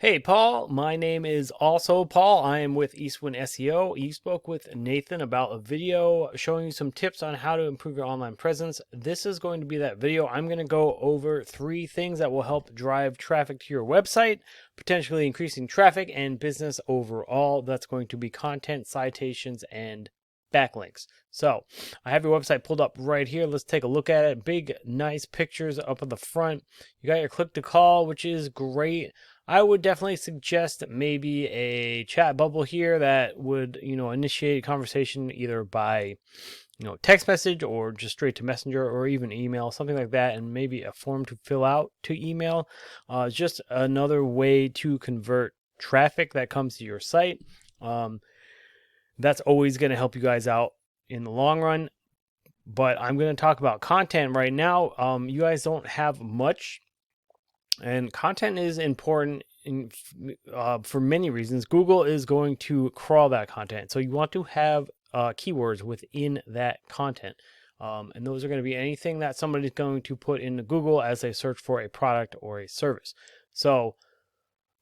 Hey, Paul. My name is also Paul. I am with Eastwind SEO. You spoke with Nathan about a video showing you some tips on how to improve your online presence. This is going to be that video. I'm going to go over 3 things that will help drive traffic to your website, potentially increasing traffic and business overall. That's going to be content, citations, and backlinks. So I have your website pulled up right here. Let's take a look at it. Big, nice pictures up at the front. You got your click to call, which is great. I would definitely suggest maybe a chat bubble here that would, initiate a conversation either by, text message or just straight to Messenger or even email, something like that, and maybe a form to fill out to email. Just another way to convert traffic that comes to your site. That's always going to help you guys out in the long run. But I'm going to talk about content right now. You guys don't have much. And content is important for many reasons. Google is going to crawl that content. So you want to have keywords within that content. And those are going to be anything that somebody's going to put into Google as they search for a product or a service. So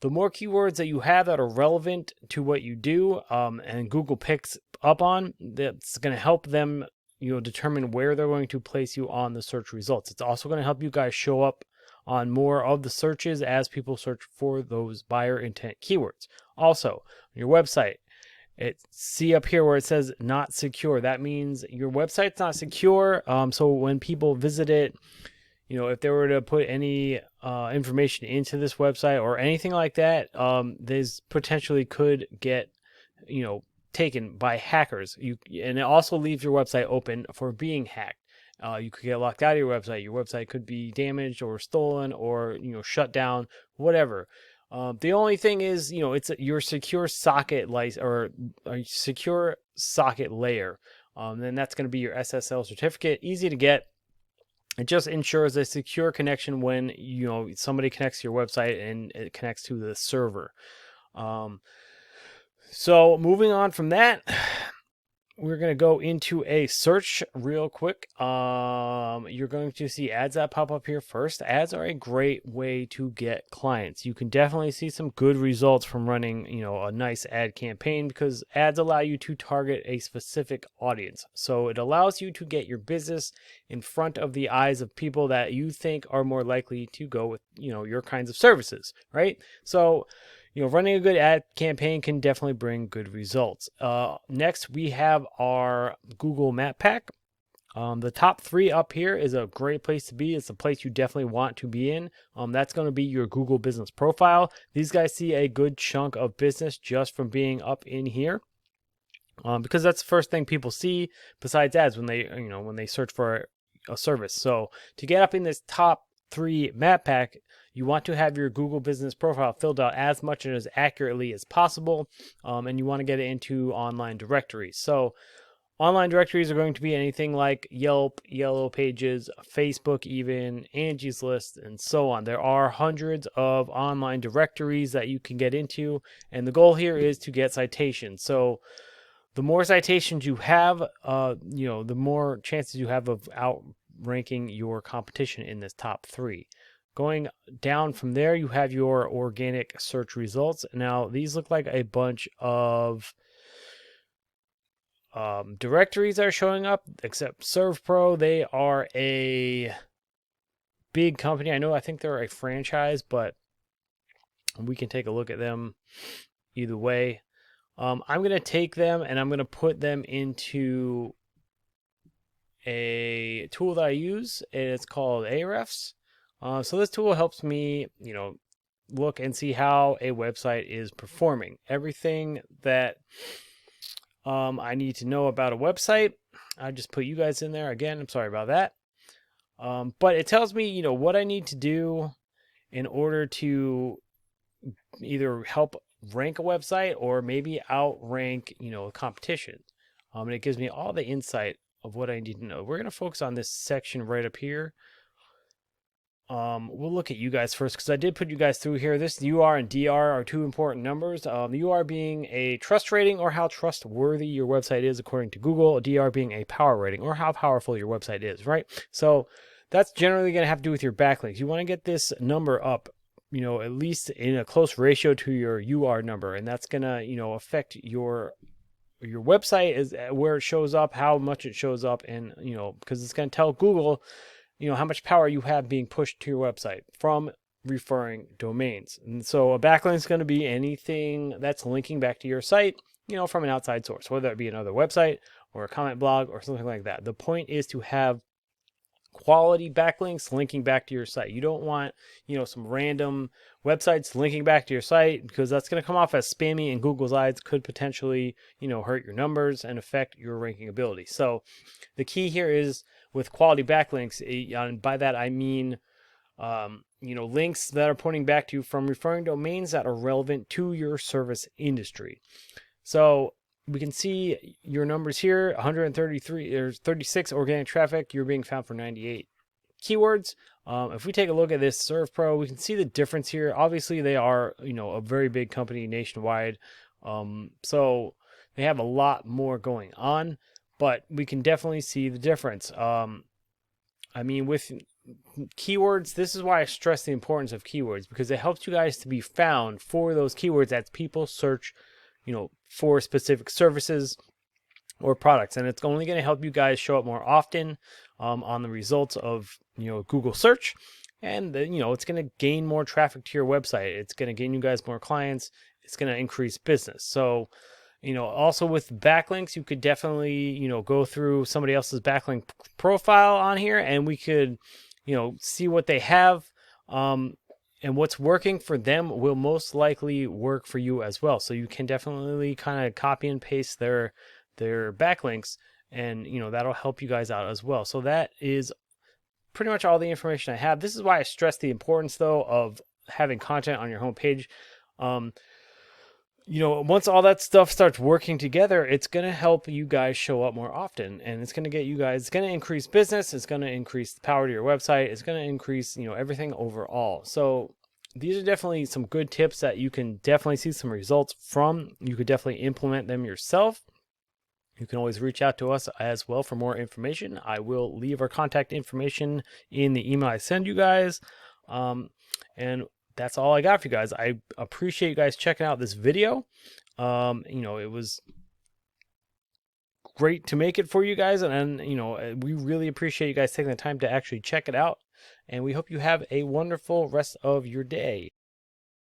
the more keywords that you have that are relevant to what you do, and Google picks up on, that's going to help them, determine where they're going to place you on the search results. It's also going to help you guys show up on more of the searches as people search for those buyer intent keywords. Also, on your website, see up here where it says not secure. That means your website's not secure. So when people visit it, if they were to put any information into this website or anything like that, this potentially could get, taken by hackers. And it also leaves your website open for being hacked. You could get locked out of your website. Your website could be damaged or stolen or, shut down, whatever. The only thing is, it's your secure socket or a secure socket layer. Then that's going to be your SSL certificate. Easy to get. It just ensures a secure connection when, somebody connects to your website and it connects to the server. So moving on from that, we're going to go into a search real quick. You're going to see ads that pop up here first. Ads are a great way to get clients. You can definitely see some good results from running, a nice ad campaign because ads allow you to target a specific audience. So it allows you to get your business in front of the eyes of people that you think are more likely to go with, your kinds of services, right? So running a good ad campaign can definitely bring good results. Next, we have our Google Map Pack. The top 3 up here is a great place to be. It's a place you definitely want to be in. That's going to be your Google business profile. These guys see a good chunk of business just from being up in here. Because that's the first thing people see besides ads when they search for a service. So to get up in this top 3 map pack, you want to have your Google business profile filled out as much and as accurately as possible, and you want to get it into online directories. So online directories are going to be anything like Yelp, Yellow Pages, Facebook even, Angie's List, and so on. There are hundreds of online directories that you can get into, and the goal here is to get citations. So the more citations you have, the more chances you have of outranking your competition in this top 3. Going down from there, you have your organic search results. Now, these look like a bunch of directories that are showing up, except ServPro. They are a big company. I think they're a franchise, but we can take a look at them either way. I'm going to take them and I'm going to put them into a tool that I use, and it's called Ahrefs. So this tool helps me, look and see how a website is performing. Everything that I need to know about a website, I just put you guys in there. Again, I'm sorry about that. But it tells me, what I need to do in order to either help rank a website or maybe outrank, competition. And it gives me all the insight of what I need to know. We're going to focus on this section right up here. We'll look at you guys first because I did put you guys through here. This UR and DR are 2 important numbers. The UR being a trust rating or how trustworthy your website is according to Google. DR being a power rating or how powerful your website is, right? So that's generally going to have to do with your backlinks. You want to get this number up at least in a close ratio to your UR number, and that's gonna, affect your website is where it shows up, how much it shows up, and because it's going to tell Google how much power you have being pushed to your website from referring domains. And so a backlink is going to be anything that's linking back to your site from an outside source, whether it be another website or a comment blog or something like that. The point is to have quality backlinks linking back to your site. You don't want some random websites linking back to your site, because that's going to come off as spammy in Google's eyes, could potentially hurt your numbers and affect your ranking ability. So the key here is with quality backlinks, and by that I mean links that are pointing back to you from referring domains that are relevant to your service industry. So we can see your numbers here: 133 or 36 organic traffic. You're being found for 98 keywords. If we take a look at this SERVPRO, we can see the difference here. Obviously, they are a very big company nationwide, so they have a lot more going on. But we can definitely see the difference. I mean, with keywords, this is why I stress the importance of keywords, because it helps you guys to be found for those keywords as people search for specific services or products. And it's only going to help you guys show up more often on the results of Google search. And it's going to gain more traffic to your website. It's going to gain you guys more clients. It's going to increase business. So also with backlinks, you could definitely go through somebody else's backlink profile on here, and we could see what they have, and what's working for them will most likely work for you as well. So you can definitely kind of copy and paste their backlinks, and that'll help you guys out as well. So that is pretty much all the information I have. This is why I stress the importance, though, of having content on your homepage. Once all that stuff starts working together, it's going to help you guys show up more often, and it's going to get you guys, it's going to increase business. It's going to increase the power to your website. It's going to increase, everything overall. So these are definitely some good tips that you can definitely see some results from. You could definitely implement them yourself. You can always reach out to us as well for more information. I will leave our contact information in the email I send you guys. And that's all I got for you guys. I appreciate you guys checking out this video. It was great to make it for you guys, and we really appreciate you guys taking the time to actually check it out, and we hope you have a wonderful rest of your day.